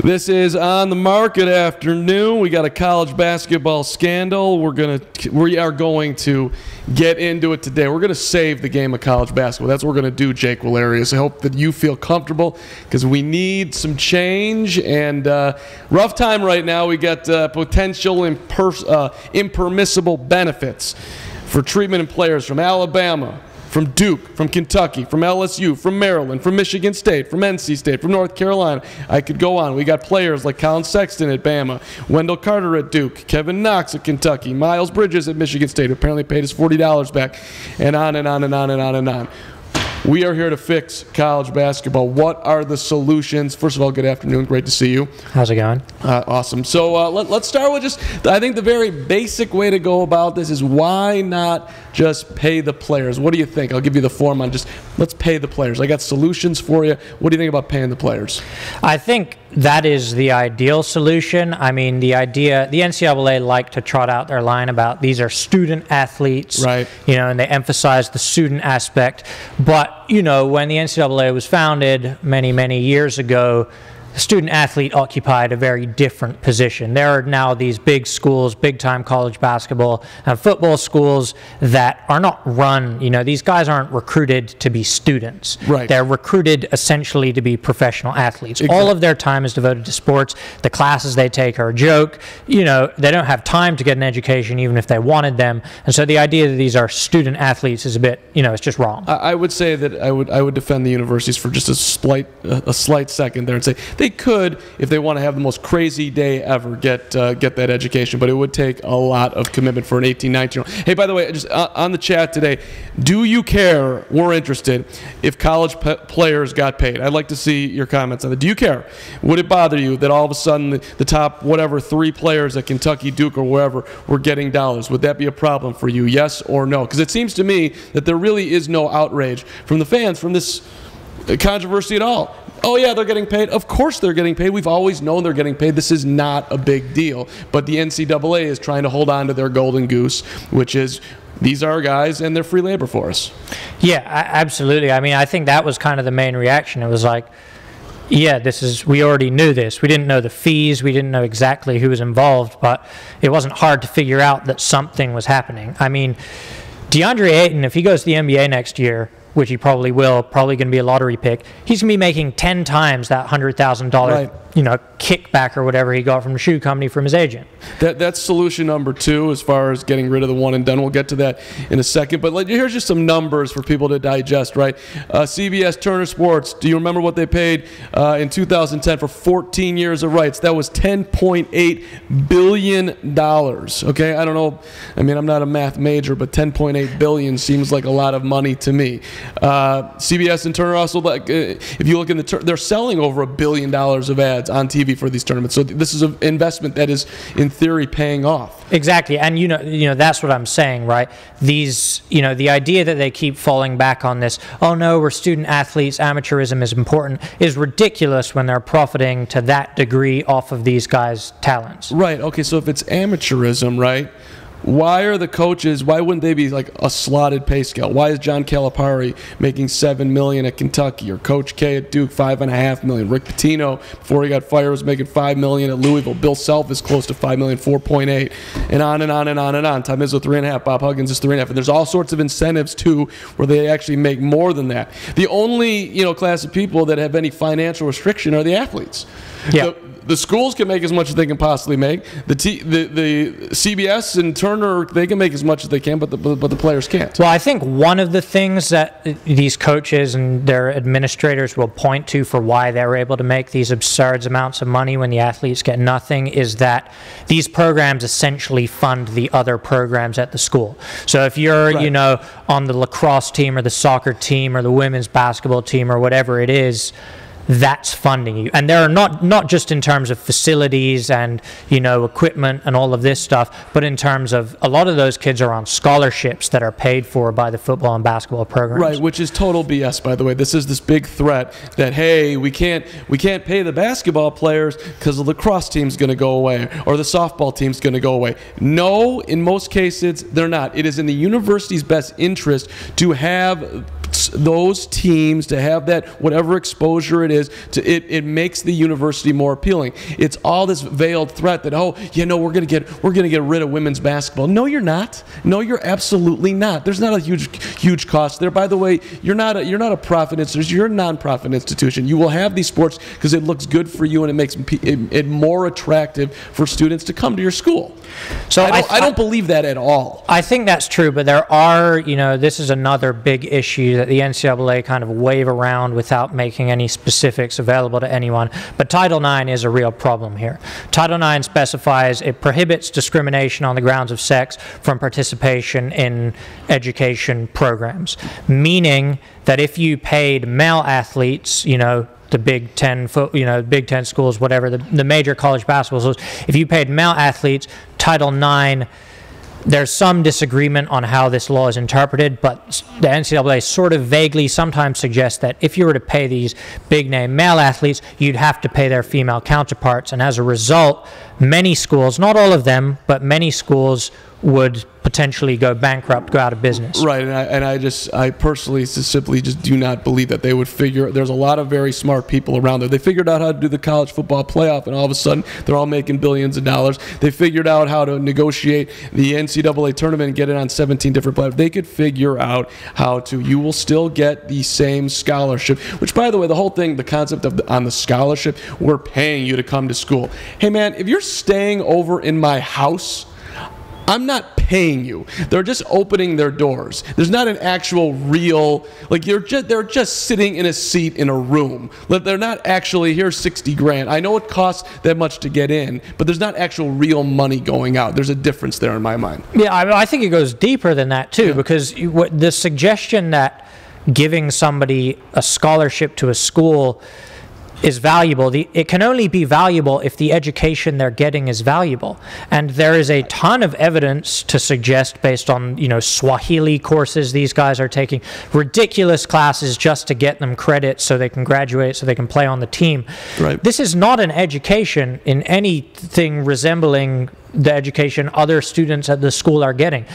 This is On the Market afternoon. We got a college basketball scandal. We are going to get into it today. We're going to save the game of college basketball. That's what we're going to do, Jake Valerius. I hope that you feel comfortable because we need some change. And rough time right now. We got potential impermissible benefits for treatment in players from Alabama, from Duke, from Kentucky, from LSU, from Maryland, from Michigan State, from NC State, from North Carolina. I could go on. We got players like Colin Sexton at Bama, Wendell Carter at Duke, Kevin Knox at Kentucky, Miles Bridges at Michigan State, who apparently paid his $40 back, and on and on and on and on and on. We are here to fix college basketball. What are the solutions? First of all, good afternoon. Great to see you. How's it going? Awesome. So let's start with I think the very basic way to go about this is why not just pay the players? What do you think? I'll give you the form on just let's pay the players. I got solutions for you. What do you think about paying the players? I think that is the ideal solution. I mean, the NCAA like to trot out their line about these are student athletes, right? And they emphasize the student aspect. But, when the NCAA was founded many, many years ago, the student athlete occupied a very different position. There are now these big schools, big-time college basketball and football schools that are not run, these guys aren't recruited to be students. Right. They're recruited essentially to be professional athletes. Exactly. All of their time is devoted to sports. The classes they take are a joke. They don't have time to get an education even if they wanted them. And so the idea that these are student athletes is a bit, it's just wrong. I would say that I would defend the universities for just a slight second there and say they could, if they want to have the most crazy day ever, get that education, but it would take a lot of commitment for an 18, 19-year-old. Hey, by the way, just on the chat today, do you care, we're interested, if college players got paid? I'd like to see your comments on that. Do you care? Would it bother you that all of a sudden the top, 3 players at Kentucky, Duke, or wherever were getting dollars? Would that be a problem for you, yes or no? Because it seems to me that there really is no outrage from the fans from this controversy at all. Oh, yeah, they're getting paid. Of course they're getting paid. We've always known they're getting paid. This is not a big deal. But the NCAA is trying to hold on to their golden goose, which is these are our guys and they're free labor for us. Yeah, absolutely. I mean, I think that was kind of the main reaction. It was like, yeah, we already knew this. We didn't know the fees. We didn't know exactly who was involved, but it wasn't hard to figure out that something was happening. I mean, DeAndre Ayton, if he goes to the NBA next year, which he probably will, probably going to be a lottery pick, he's going to be making 10 times that $100,000 right. Kickback or whatever he got from the shoe company from his agent. That's solution number 2 as far as getting rid of the one and done. We'll get to that in a second. But here's just some numbers for people to digest, right? CBS Turner Sports, do you remember what they paid in 2010 for 14 years of rights? That was $10.8 billion. Okay, I don't know. I mean, I'm not a math major, but $10.8 billion seems like a lot of money to me. CBS and Turner also, if you look in they're selling over $1 billion of ads on TV for these tournaments. So this is an investment that is, in theory, paying off. Exactly, and that's what I'm saying, right? These, the idea that they keep falling back on this, oh no, we're student athletes, amateurism is important, is ridiculous when they're profiting to that degree off of these guys' talents. Right. Okay. So if it's amateurism, right? Why wouldn't they be like a slotted pay scale? Why is John Calipari making $7 million at Kentucky, or Coach K at Duke $5.5 million? Rick Pitino, before he got fired, was making $5 million at Louisville. Bill Self is close to $5 million, 4.8, and on and on and on and on. Tom Izzo 3.5, Bob Huggins is 3.5, and there's all sorts of incentives too where they actually make more than that. The only class of people that have any financial restriction are the athletes. Yeah. The schools can make as much as they can possibly make. The CBS and Turner, they can make as much as they can, but the players can't. Well, I think one of the things that these coaches and their administrators will point to for why they're able to make these absurd amounts of money when the athletes get nothing is that these programs essentially fund the other programs at the school. So if you're, right. On the lacrosse team or the soccer team or the women's basketball team or whatever it is, that's funding you. And there are not just in terms of facilities and equipment and all of this stuff, but in terms of a lot of those kids are on scholarships that are paid for by the football and basketball programs. Right, which is total BS, by the way. This is this big threat that, hey, we can't pay the basketball players because the lacrosse team's going to go away or the softball team's going to go away. No, in most cases they're not. It is in the university's best interest to have those teams to have that whatever exposure it is, it makes the university more appealing. It's all this veiled threat that, oh, we're gonna get rid of women's basketball. No, you're not. No, you're absolutely not. There's not a huge cost there. By the way, you're not a profit institution. You're a nonprofit institution. You will have these sports because it looks good for you and it makes it more attractive for students to come to your school. So I don't believe that at all. I think that's true, but there are, this is another big issue that the NCAA kind of wave around without making any specifics available to anyone. But Title IX is a real problem here. Title IX specifies it prohibits discrimination on the grounds of sex from participation in education programs, meaning that if you paid male athletes, the Big Ten, Big Ten schools, whatever, the major college basketball schools, if you paid male athletes, Title IX, there's some disagreement on how this law is interpreted, but the NCAA sort of vaguely sometimes suggests that if you were to pay these big-name male athletes, you'd have to pay their female counterparts, and as a result, many schools, not all of them, but many schools would potentially go bankrupt, go out of business. Right, and I personally simply just do not believe that they would figure. There's a lot of very smart people around there. They figured out how to do the college football playoff, and all of a sudden they're all making billions of dollars. They figured out how to negotiate the NCAA tournament and get it on 17 different platforms. They could figure out how to. You will still get the same scholarship. Which, by the way, the whole thing, the concept of on the scholarship, we're paying you to come to school. Hey, man, if you're staying over in my house, I'm not paying you. They're just opening their doors. There's not an actual real, they're just sitting in a seat in a room. They're not actually, here's 60 grand. I know it costs that much to get in, but there's not actual real money going out. There's a difference there in my mind. Yeah, I think it goes deeper than that too, because the suggestion that giving somebody a scholarship to a school is valuable. It can only be valuable if the education they're getting is valuable. And there is a ton of evidence to suggest, based on, Swahili courses these guys are taking, ridiculous classes just to get them credit so they can graduate, so they can play on the team. Right. This is not an education in anything resembling the education other students at the school are getting.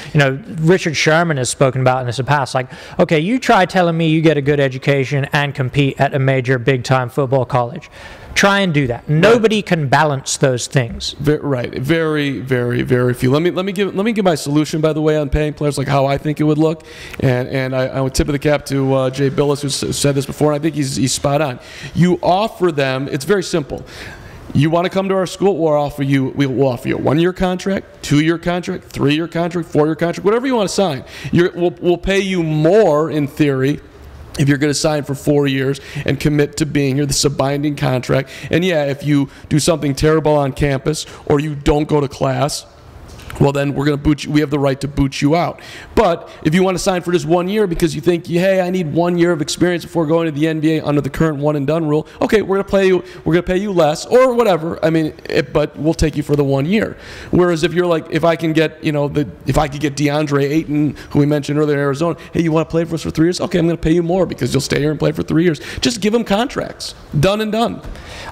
Richard Sherman has spoken about in this past, okay, you try telling me you get a good education and compete at a major big-time football college. Try and do that. Nobody can balance those things. Right. Very, very, very few. Let me give my solution, by the way, on paying players, how I think it would look. And I would tip of the cap to Jay Billis, who said this before, and I think he's spot on. You offer them, it's very simple. You want to come to our school, we'll offer you a 1-year contract, 2-year contract, 3-year contract, 4-year contract, whatever you want to sign. We'll pay you more, in theory, if you're going to sign for 4 years and commit to being here. This is a binding contract. And yeah, if you do something terrible on campus or you don't go to class, well, then we're going to boot you. We have the right to boot you out. But if you want to sign for just 1 year because you think, hey, I need 1 year of experience before going to the NBA under the current one and done rule, okay, we're going to pay you less or whatever. I mean, but we'll take you for the 1 year. Whereas if you're if I can get, if I could get DeAndre Ayton, who we mentioned earlier in Arizona, hey, you want to play for us for 3 years? Okay, I'm going to pay you more because you'll stay here and play for 3 years. Just give them contracts. Done and done.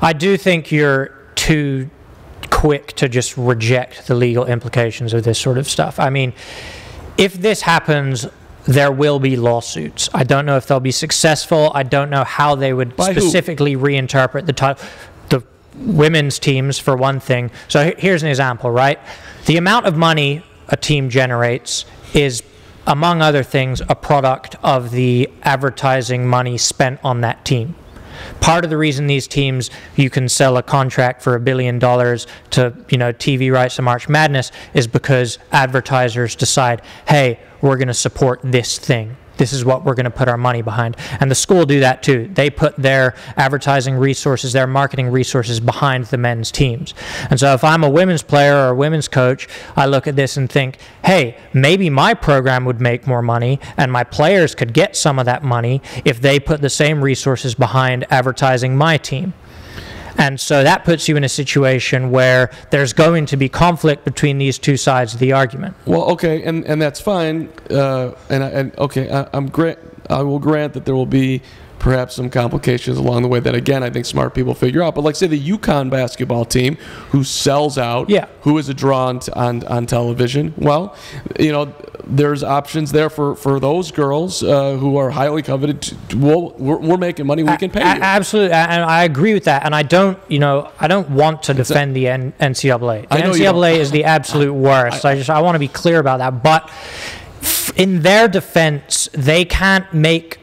I do think you're too quick to just reject the legal implications of this sort of stuff. I mean, if this happens, there will be lawsuits. I don't know if they'll be successful. I don't know how they would specifically reinterpret the women's teams, for one thing. So here's an example, right? The amount of money a team generates is, among other things, a product of the advertising money spent on that team. Part of the reason these teams, you can sell a contract for $1 billion to, TV rights to March Madness, is because advertisers decide, hey, we're going to support this thing. This is what we're going to put our money behind. And the school do that too. They put their advertising resources, their marketing resources behind the men's teams. And so if I'm a women's player or a women's coach, I look at this and think, hey, maybe my program would make more money and my players could get some of that money if they put the same resources behind advertising my team. And so that puts you in a situation where there's going to be conflict between these two sides of the argument. Well, okay, and that's fine. I will grant that there will be perhaps some complications along the way that, again, I think smart people figure out. But like, say, the UConn basketball team who sells out, who is a draw on television, well, you know, there's options there for those girls who are highly coveted. We're making money. We can pay you. Absolutely, and I agree with that. And I don't want to defend the NCAA. The NCAA is the absolute worst. I want to be clear about that. But in their defense, they can't make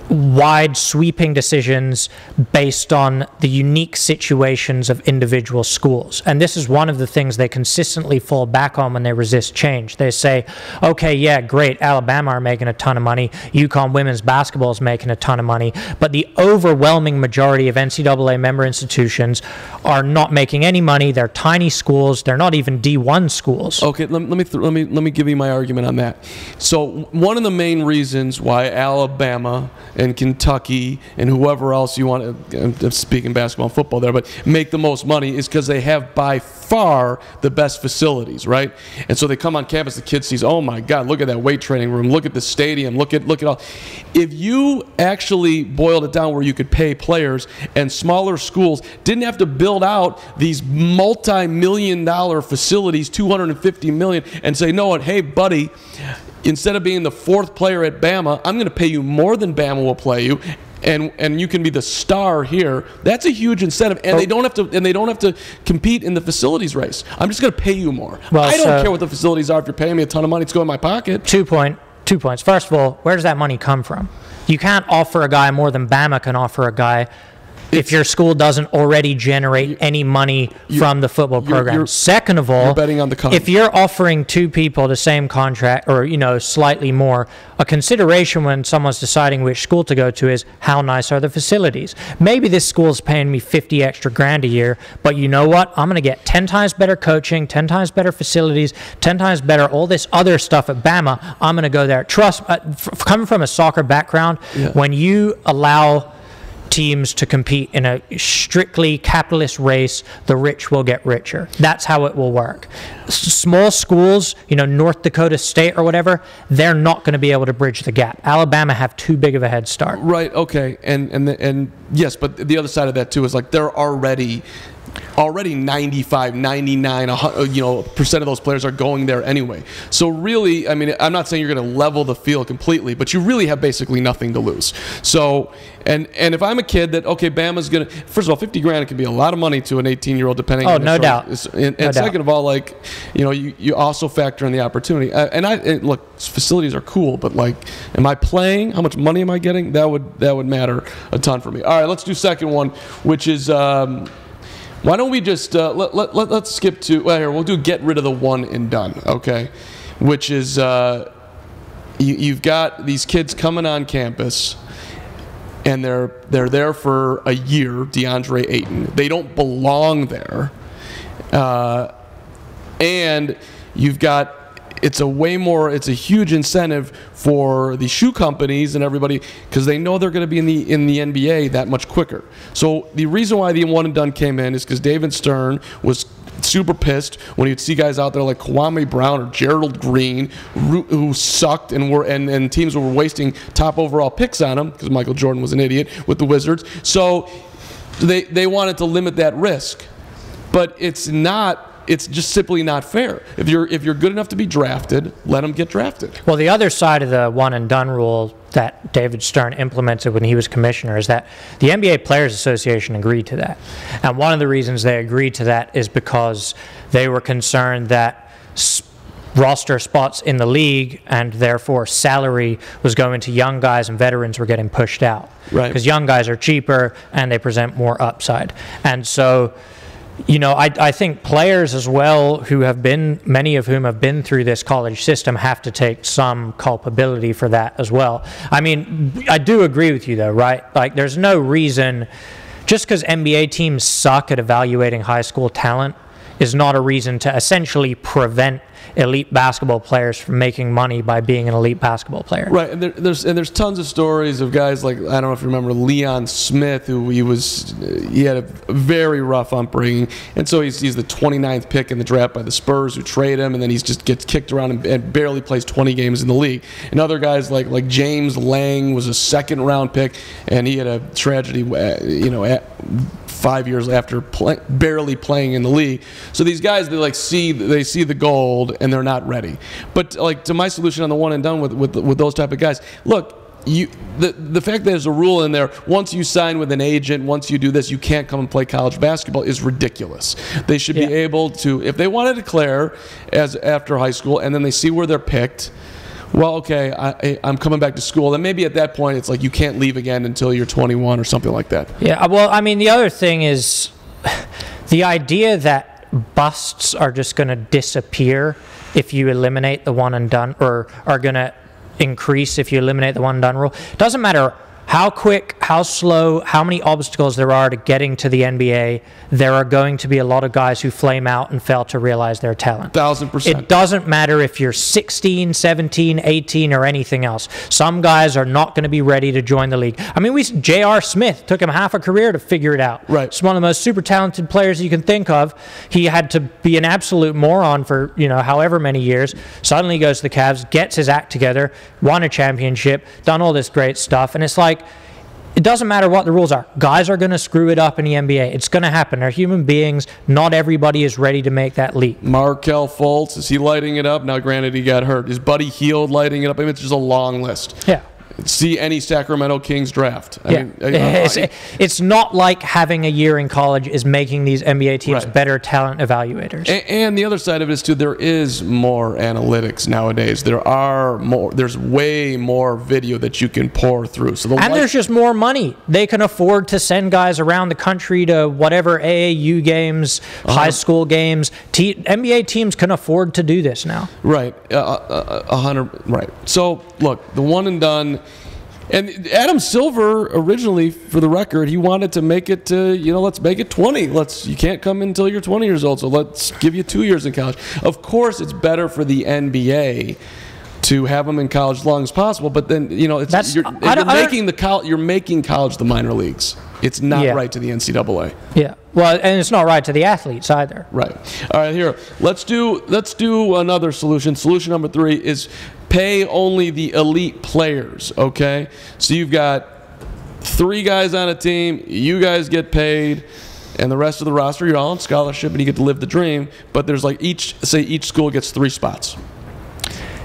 wide sweeping decisions based on the unique situations of individual schools. And this is one of the things they consistently fall back on when they resist change. They say, okay, yeah, great, Alabama are making a ton of money, UConn women's basketball is making a ton of money, but the overwhelming majority of NCAA member institutions are not making any money. They're tiny schools. They're not even D1 schools. Okay, let me give you my argument on that. So one of the main reasons why Alabama and Kentucky and whoever else you want to, I'm speaking basketball and football there, but make the most money is because they have by far the best facilities, right? And so they come on campus, the kid sees, oh my God, look at that weight training room, look at the stadium, look at all. If you actually boiled it down where you could pay players and smaller schools didn't have to build out these multi-million-dollar facilities, $250 million, and say, no, hey buddy, instead of being the fourth player at Bama, I'm going to pay you more than Bama will play you, and you can be the star here. That's a huge incentive, and they don't have to compete in the facilities race. I'm just going to pay you more. Well, I don't care what the facilities are. If you're paying me a ton of money, it's going in my pocket. 2 points. First of all, where does that money come from? You can't offer a guy more than Bama can offer a guy if your school doesn't already generate any money from the football program. Second of all, you're betting on the if you're offering two people the same contract or, you know, slightly more, a consideration when someone's deciding which school to go to is how nice are the facilities. Maybe this school's paying me 50 extra grand a year, but you know what? I'm going to get 10 times better coaching, 10 times better facilities, 10 times better all this other stuff at Bama. I'm going to go there. Trust, coming from a soccer background, when you allow teams to compete in a strictly capitalist race, the rich will get richer. That's how it will work. Small schools, you know, North Dakota State or whatever, they're not going to be able to bridge the gap. Alabama have too big of a head start. Right, okay. And yes, but the other side of that too is like they're already 95, 99, percent of those players are going there anyway. So really, I mean, I'm not saying you're going to level the field completely, but you really have basically nothing to lose. So, and if I'm a kid that, okay, Bama's going to, first of all, 50 grand can be a lot of money to an 18-year-old depending on no doubt. And second of all, like, you know, you also factor in the opportunity. And look, facilities are cool, but like, am I playing? How much money am I getting? That would matter a ton for me. All right, let's do second one, which is why don't we just let's skip to here? We'll do get rid of the one and done, okay? Which is you've got these kids coming on campus, and they're there for a year. DeAndre Ayton, they don't belong there, and you've got. It's a huge incentive for the shoe companies and everybody because they know they're going to be in the NBA that much quicker. So the reason why the one and done came in is because David Stern was super pissed when he'd see guys out there like Kwame Brown or Gerald Green who sucked and teams were wasting top overall picks on them because Michael Jordan was an idiot with the Wizards. So they wanted to limit that risk, but it's not. It's just simply not fair. If you're good enough to be drafted, let them get drafted. Well, the other side of the one and done rule that David Stern implemented when he was commissioner is that the NBA Players Association agreed to that. And one of the reasons they agreed to that is because they were concerned that roster spots in the league and therefore salary was going to young guys and veterans were getting pushed out. Right. Because young guys are cheaper and they present more upside. And so, you know, I think players as well many of whom have been through this college system have to take some culpability for that as well. I mean, I do agree with you though, right? Like there's no reason, just because NBA teams suck at evaluating high school talent is not a reason to essentially prevent elite basketball players from making money by being an elite basketball player. Right, and there's tons of stories of guys like, I don't know if you remember Leon Smith, who he had a very rough upbringing, and so he's the 29th pick in the draft by the Spurs, who trade him, and then he just gets kicked around and barely plays 20 games in the league. And other guys like James Lang was a second-round pick, and he had a tragedy, 5 years after barely playing in the league. So these guys, they see the gold and they're not ready. But to my solution on the one and done with those type of guys, look, the fact that there's a rule in there, once you sign with an agent, once you do this, you can't come and play college basketball, is ridiculous. They should be able to, if they want to declare as after high school and then they see where they're picked, well, okay, I'm coming back to school. And maybe at that point, it's like you can't leave again until you're 21 or something like that. Yeah, well, I mean, the other thing is the idea that busts are just going to disappear if you eliminate the one and done, or are going to increase if you eliminate the one and done rule. It doesn't matter how quick, how slow, how many obstacles there are to getting to the NBA, there are going to be a lot of guys who flame out and fail to realize their talent. 1,000%. It doesn't matter if you're 16, 17, 18, or anything else. Some guys are not going to be ready to join the league. I mean, J.R. Smith took him half a career to figure it out. Right. He's one of the most super talented players you can think of. He had to be an absolute moron for, however many years. Suddenly he goes to the Cavs, gets his act together, won a championship, done all this great stuff, and it's like, it doesn't matter what the rules are. Guys are going to screw it up in the NBA. It's going to happen. They're human beings. Not everybody is ready to make that leap. Markelle Fultz, is he lighting it up? Now, granted, he got hurt. Is Buddy Hield lighting it up? I mean, it's just a long list. Yeah. See any Sacramento Kings draft. It's not like having a year in college is making these NBA teams better talent evaluators. And the other side of it is, too, there is more analytics nowadays. There's way more video that you can pour through. So there's just more money. They can afford to send guys around the country to whatever AAU games, high school games. NBA teams can afford to do this now. Right. 100. Right. So, look, the one and done. And Adam Silver, originally, for the record, he wanted to make it to, let's make it 20. You can't come until you're 20 years old, so let's give you 2 years in college. Of course, it's better for the NBA to have them in college as long as possible, but then, you're making college the minor leagues. It's not right to the NCAA. Yeah. Well, and it's not right to the athletes either. Right. All right, here. Let's do another solution. Solution number 3 is pay only the elite players, okay? So you've got 3 guys on a team, you guys get paid, and the rest of the roster, you're all on scholarship and you get to live the dream, but there's each school gets 3 spots.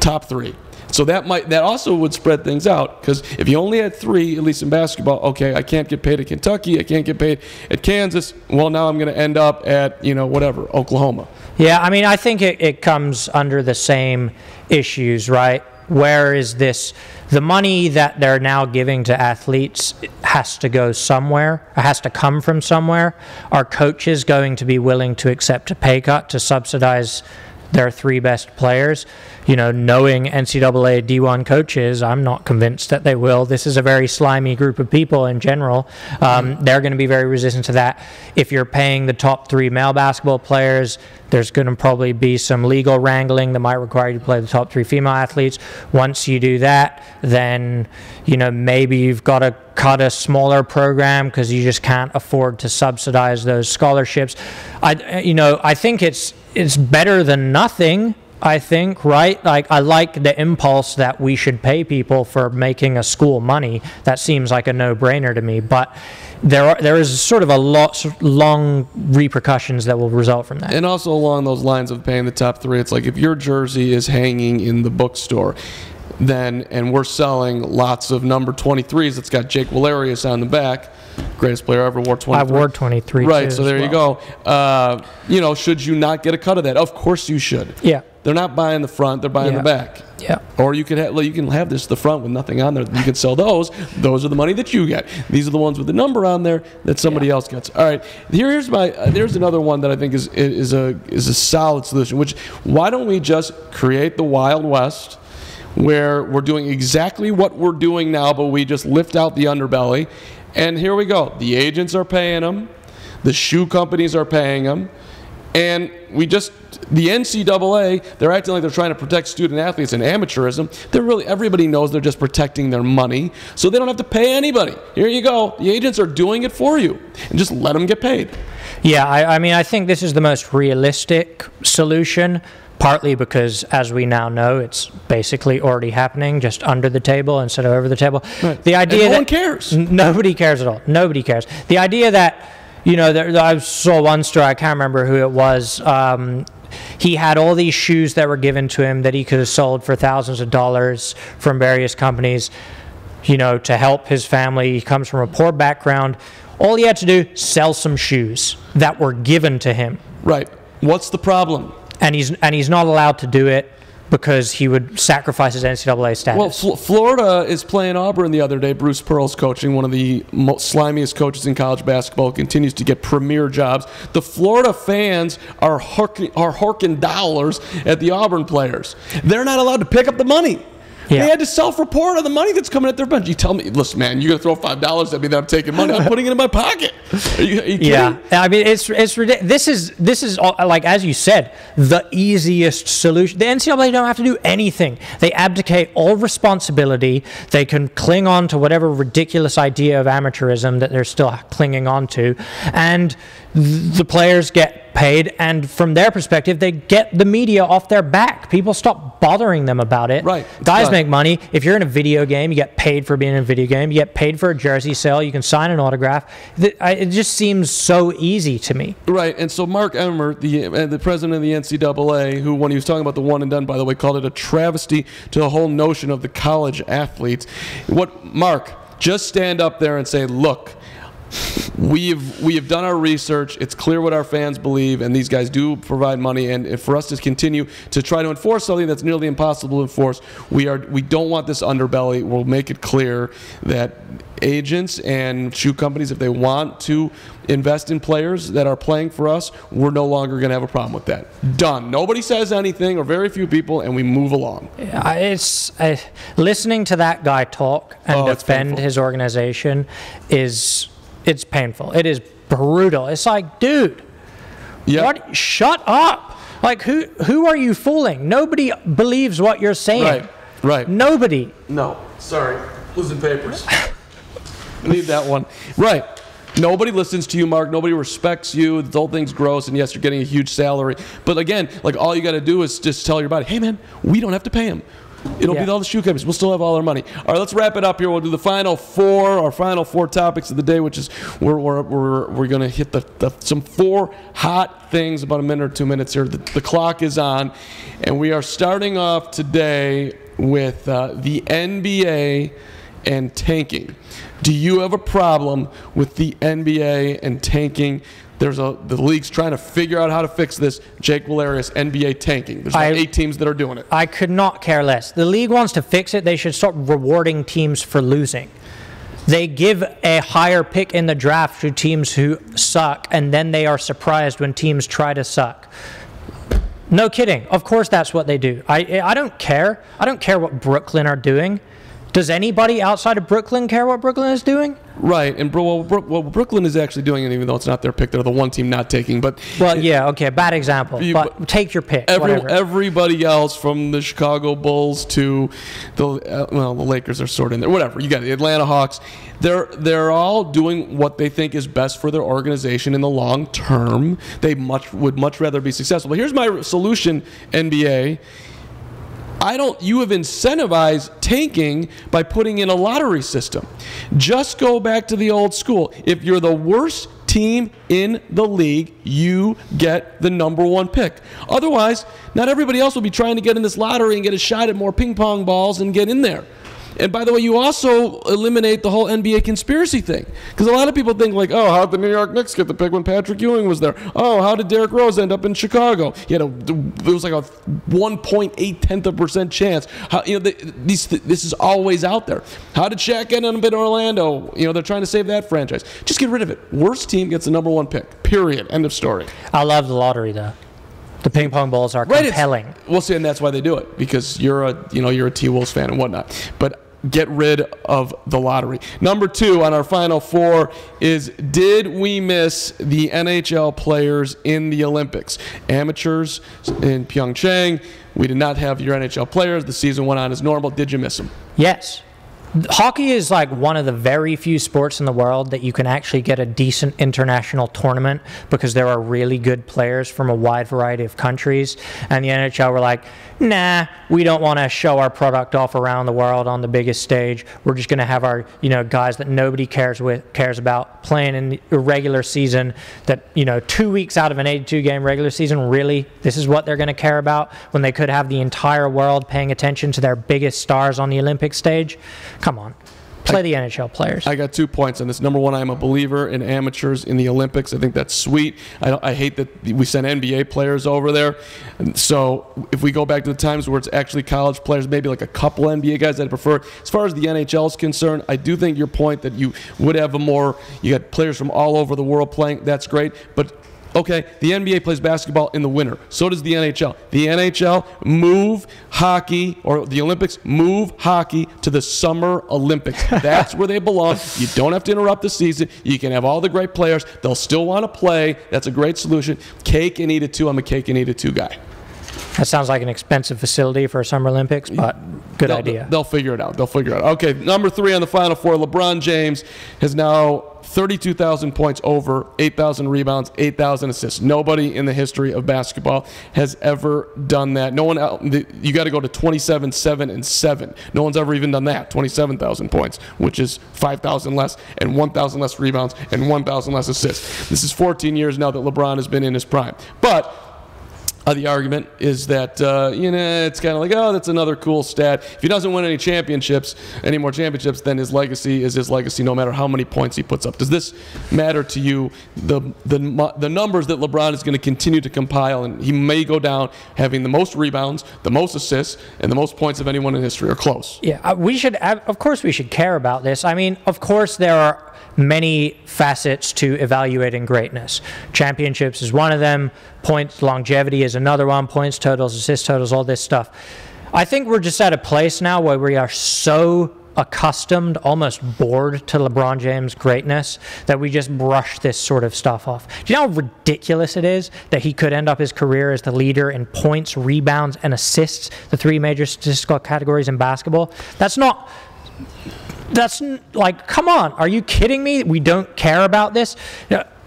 Top 3. So that also would spread things out, because if you only had 3, at least in basketball, okay, I can't get paid at Kentucky, I can't get paid at Kansas, well, now I'm going to end up at, Oklahoma. Yeah, I mean, I think it comes under the same issues, right? Where is this? The money that they're now giving to athletes has to go somewhere. It has to come from somewhere. Are coaches going to be willing to accept a pay cut to subsidize their 3 best players? Knowing NCAA D1 coaches, I'm not convinced that they will. This is a very slimy group of people in general. They're going to be very resistant to that. If you're paying the top 3 male basketball players, there's going to probably be some legal wrangling that might require you to play the top 3 female athletes. Once you do that, then, maybe you've got to cut a smaller program because you just can't afford to subsidize those scholarships. I think it's better than nothing. I think, right? I like the impulse that we should pay people for making a school money. That seems like a no-brainer to me. But there is sort of long repercussions that will result from that. And also along those lines of paying the top 3, it's like if your jersey is hanging in the bookstore, and we're selling lots of number 23s, it's got Jake Valerius on the back, greatest player ever, wore 23. I wore 23 right, too, so there you go. Should you not get a cut of that? Of course you should. Yeah. They're not buying the front, they're buying the back. Yeah. Or you can have the front with nothing on there. You can sell those. Those are the money that you get. These are the ones with the number on there that somebody else gets. All right. Here's another one that I think is a solid solution. Why don't we just create the Wild West, where we're doing exactly what we're doing now, but we just lift out the underbelly, and here we go. The agents are paying them, the shoe companies are paying them, And the NCAA, they're acting like they're trying to protect student athletes and amateurism. Everybody knows they're just protecting their money, so they don't have to pay anybody. Here you go. The agents are doing it for you, and just let them get paid. Yeah, I mean, I think this is the most realistic solution, partly because, as we now know, it's basically already happening, just under the table instead of over the table. Right. The idea and no that one cares. Nobody cares at all. Nobody cares. The idea that, you know, I saw one story, I can't remember who it was. He had all these shoes that were given to him that he could have sold for thousands of dollars from various companies, you know, to help his family. He comes from a poor background. All he had to do, sell some shoes that were given to him. Right. What's the problem? And he's not allowed to do it because he would sacrifice his NCAA status. Well, Florida is playing Auburn the other day. Bruce Pearl's coaching, one of the most slimiest coaches in college basketball, continues to get premier jobs. The Florida fans are horking dollars at the Auburn players. They're not allowed to pick up the money. Yeah. They had to self-report on the money that's coming at their bench. You tell me, listen, man, you're going to throw $5 at me that I'm taking money. I'm putting it in my pocket. Are you kidding? Yeah, I mean, it's ridiculous. This is like, as you said, the easiest solution. The NCAA don't have to do anything. They abdicate all responsibility. They can cling on to whatever ridiculous idea of amateurism that they're still clinging on to, and the players get paid, and from their perspective, they get the media off their back. People stop bothering them about it. Right. Guys make money. If you're in a video game, you get paid for being in a video game. You get paid for a jersey sale. You can sign an autograph. It just seems so easy to me. Right. And so Mark Emmert, the president of the NCAA, who, when he was talking about the one and done, by the way, called it a travesty to the whole notion of the college athletes. Mark, just stand up there and say, look, we have done our research. It's clear what our fans believe, and these guys do provide money. And for us to continue to try to enforce something that's nearly impossible to enforce, we don't want this underbelly. We'll make it clear that agents and shoe companies, if they want to invest in players that are playing for us, we're no longer going to have a problem with that. Done. Nobody says anything, or very few people, and we move along. It's listening to that guy talk and defend his organization it's painful. It is brutal. It's like, dude, shut up. Like, who are you fooling? Nobody believes what you're saying. Right. Nobody. No, sorry. Losing papers. Leave that one. Right. Nobody listens to you, Mark. Nobody respects you. The whole thing's gross, and yes, you're getting a huge salary. But again, like, all you got to do is just tell your body, hey, man, we don't have to pay him. It'll be all the shoe companies. We'll still have all our money. All right, let's wrap it up here. We'll do the final four topics of the day, which is we're going to hit some 4 hot things, about a minute or 2 minutes here. The clock is on, and we are starting off today with the NBA and tanking. Do you have a problem with the NBA and tanking? The league's trying to figure out how to fix this. Jake Valerius, NBA tanking. There's like 8 teams that are doing it. I could not care less. The league wants to fix it. They should start rewarding teams for losing. They give a higher pick in the draft to teams who suck, and then they are surprised when teams try to suck. No kidding. Of course that's what they do. I don't care. I don't care what Brooklyn are doing. Does anybody outside of Brooklyn care what Brooklyn is doing? Right, and Brooklyn is actually doing it, even though it's not their pick. They're the one team not taking. But okay, bad example. But take your pick. Everybody else, from the Chicago Bulls to the Lakers are sort of in there. Whatever, you got the Atlanta Hawks. They're all doing what they think is best for their organization in the long term. They would much rather be successful. But here's my solution, NBA. You have incentivized tanking by putting in a lottery system. Just go back to the old school. If you're the worst team in the league, you get the #1 pick. Otherwise, not everybody else will be trying to get in this lottery and get a shot at more ping pong balls and get in there. And by the way, you also eliminate the whole NBA conspiracy thing. Because a lot of people think like, oh, how did the New York Knicks get the pick when Patrick Ewing was there? Oh, how did Derrick Rose end up in Chicago? There was like a 1.8% chance. This is always out there. How did Shaq end up in Orlando? They're trying to save that franchise. Just get rid of it. Worst team gets the #1 pick. Period. End of story. I love the lottery, though. The ping pong balls are compelling. Well, see, and that's why they do it, because you're a T-Wolves fan and whatnot. But get rid of the lottery. Number 2 on our final 4 is, did we miss the NHL players in the Olympics? Amateurs in Pyeongchang, we did not have your NHL players. The season went on as normal. Did you miss them? Yes. Hockey is like one of the very few sports in the world that you can actually get a decent international tournament because there are really good players from a wide variety of countries. And the NHL were like, nah, we don't want to show our product off around the world on the biggest stage. We're just going to have our, guys that nobody cares about playing in the regular season that, 2 weeks out of an 82-game regular season, really, this is what they're going to care about when they could have the entire world paying attention to their biggest stars on the Olympic stage? Come on. Play the NHL players. I got 2 points on this. Number 1, I'm a believer in amateurs in the Olympics. I think that's sweet. I hate that we send NBA players over there. And so if we go back to the times where it's actually college players, maybe like a couple NBA guys I'd prefer. As far as the NHL is concerned, I do think your point that you would have you got players from all over the world playing, that's great. But okay, the NBA plays basketball in the winter. So does the NHL. The NHL move hockey, or the Olympics move hockey to the Summer Olympics. That's where they belong. You don't have to interrupt the season. You can have all the great players. They'll still want to play. That's a great solution. Cake and eat it too. I'm a cake and eat it too guy. That sounds like an expensive facility for a Summer Olympics, but good idea. They'll figure it out. Okay, number 3 on the final 4, LeBron James has now 32,000 points over, 8,000 rebounds, 8,000 assists. Nobody in the history of basketball has ever done that. No one else. You got to go to 27, 7, and 7. No one's ever even done that. 27,000 points, which is 5,000 less, and 1,000 less rebounds, and 1,000 less assists. This is 14 years now that LeBron has been in his prime. But the argument is that, it's kind of like, oh, that's another cool stat. If he doesn't win any more championships, then his legacy is his legacy no matter how many points he puts up. Does this matter to you, the numbers that LeBron is going to continue to compile, and he may go down having the most rebounds, the most assists, and the most points of anyone in history, or close? Yeah, of course we should care about this. I mean, of course there are many facets to evaluating greatness. Championships is one of them. Points, longevity is another one. Points totals, assist totals, all this stuff. I think we're just at a place now where we are so accustomed, almost bored to LeBron James' greatness that we just brush this sort of stuff off. Do you know how ridiculous it is that he could end up his career as the leader in points, rebounds, and assists, the 3 major statistical categories in basketball? That's like, come on, are you kidding me? We don't care about this?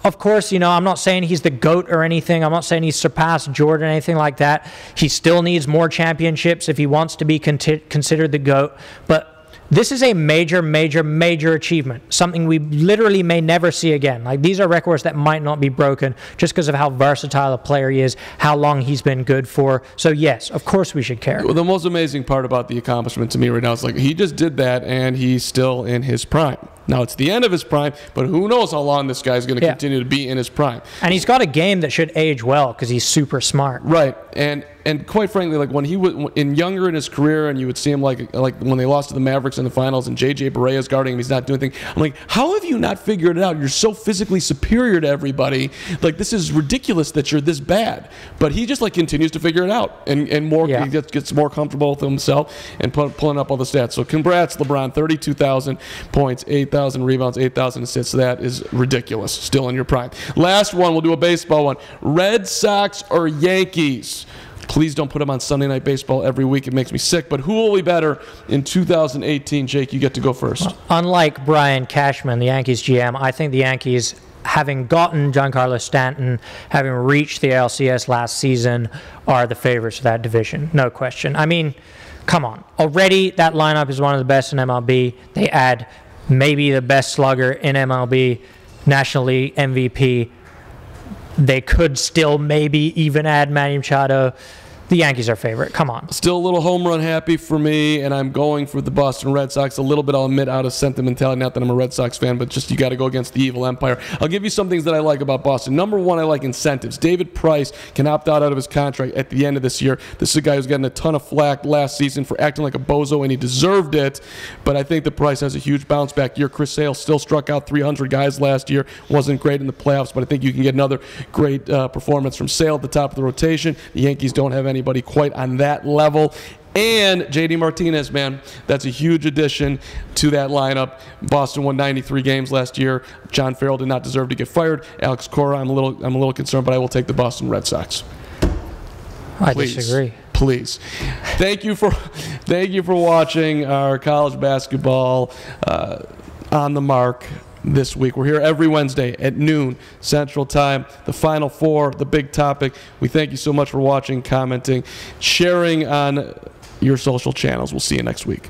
Of course, I'm not saying he's the GOAT or anything. I'm not saying he's surpassed Jordan or anything like that. He still needs more championships if he wants to be considered the GOAT. But this is a major, major, major achievement, something we literally may never see again. Like, these are records that might not be broken just because of how versatile a player he is, how long he's been good for. So, yes, of course we should care. Well, the most amazing part about the accomplishment to me right now is, like, he just did that, and he's still in his prime. Now, it's the end of his prime, but who knows how long this guy's going to continue to be in his prime. And he's got a game that should age well because he's super smart. Right. And quite frankly, like, when he was younger in his career, and you would see him like when they lost to the Mavericks in the finals, and J.J. Barea is guarding him, he's not doing anything. I'm like, how have you not figured it out? You're so physically superior to everybody. Like, this is ridiculous that you're this bad. But he just continues to figure it out, and more. He gets more comfortable with himself and pulling up all the stats. So congrats, LeBron, 32,000 points, 8,000 rebounds, 8,000 assists. That is ridiculous. Still in your prime. Last one, we'll do a baseball one. Red Sox or Yankees? Please don't put them on Sunday Night Baseball every week. It makes me sick. But who will be better in 2018? Jake, you get to go first. Well, unlike Brian Cashman, the Yankees GM, I think the Yankees, having gotten Giancarlo Stanton, having reached the LCS last season, are the favorites for that division. No question. I mean, come on. Already, that lineup is one of the best in MLB. They add maybe the best slugger in MLB, National League MVP. They could still maybe even add Manny Machado. The Yankees are favorite. Come on. Still a little home run happy for me, and I'm going for the Boston Red Sox. A little bit, I'll admit, out of sentimentality. Not that I'm a Red Sox fan, but just you got to go against the evil empire. I'll give you some things that I like about Boston. Number 1, I like incentives. David Price can opt out of his contract at the end of this year. This is a guy who's gotten a ton of flack last season for acting like a bozo, and he deserved it. But I think the Price has a huge bounce back year. Chris Sale still struck out 300 guys last year. Wasn't great in the playoffs, but I think you can get another great performance from Sale at the top of the rotation. The Yankees don't have anybody quite on that level. And J.D. Martinez, man, that's a huge addition to that lineup. Boston won 93 games last year. John Farrell did not deserve to get fired. Alex Cora, I'm a little concerned, but I will take the Boston Red Sox. I disagree. Please. Thank you for watching our college basketball on the mark this week. We're here every Wednesday at noon Central Time. The Final Four, the big topic. We thank you so much for watching, commenting, sharing on your social channels. We'll see you next week.